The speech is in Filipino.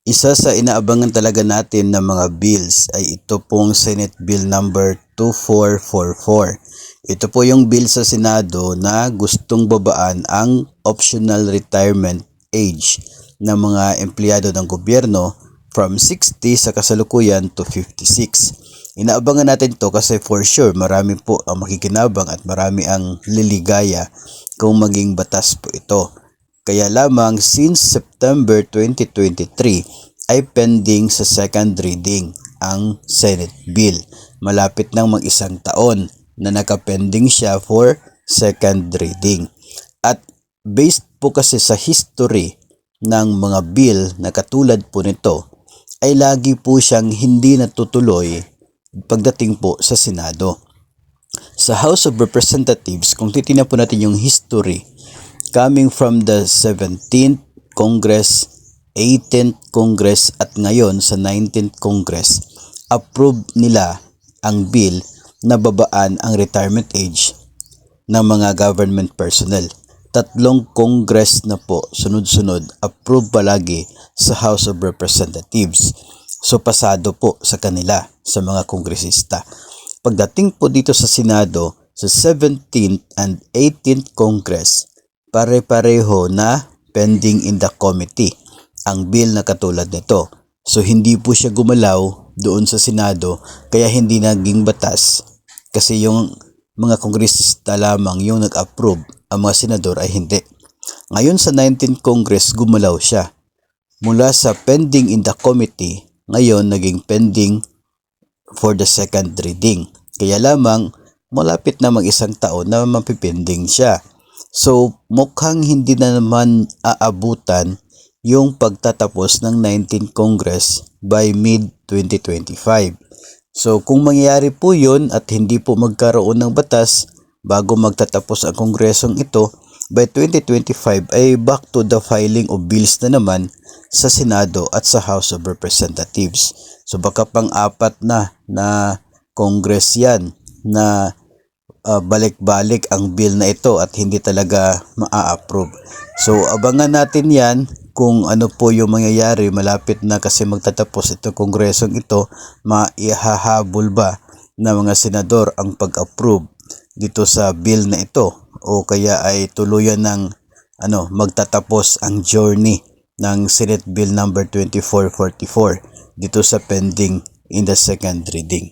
Isa sa inaabangan talaga natin na mga bills ay ito pong Senate Bill number 2444. Ito po yung bill sa Senado na gustong babaan ang optional retirement age ng mga empleyado ng gobyerno from 60 sa kasalukuyan to 56. Inaabangan natin to kasi for sure marami po ang makikinabang at marami ang liligaya kung maging batas po ito. Kaya lamang since September 2023 ay pending sa second reading ang Senate Bill. Malapit nang mag-isang taon na nakapending siya for second reading. At based po kasi sa history ng mga bill na katulad po nito ay lagi po siyang hindi natutuloy pagdating po sa Senado. Sa House of Representatives, kung titingnan po natin yung history coming from the 17th Congress, 18th Congress at ngayon sa 19th Congress, approved nila ang bill na babaan ang retirement age ng mga government personnel. 3 Congress na po sunod-sunod approve palagi sa House of Representatives. So pasado po sa kanila sa mga kongresista. Pagdating po dito sa Senado, sa 17th and 18th Congress, pare-pareho na pending in the committee ang bill na katulad nito. So hindi po siya gumalaw doon sa Senado kaya hindi naging batas kasi yung mga kongresista lamang yung nag-approve, ang mga senador ay hindi. Ngayon sa 19th Congress gumalaw siya. Mula sa pending in the committee, ngayon naging pending for the second reading. Kaya lamang malapit na mag-isang taon na mapipending siya. So mukhang hindi na naman aabutan yung pagtatapos ng 19th Congress by mid-2025. So kung mangyayari po yun at hindi po magkaroon ng batas bago magtatapos ang kongresong ito, by 2025 ay back to the filing of bills na naman sa Senado at sa House of Representatives. So baka pang-apat na Congress yan na balik-balik ang bill na ito at hindi talaga maa-approve. So abangan natin yan kung ano po yung mangyayari. Malapit na kasi magtatapos itong kongresong ito, maihahabol ba ng mga senador ang pag-approve dito sa bill na ito o kaya ay tuluyan ng magtatapos ang journey ng Senate Bill number 2444 dito sa pending in the second reading.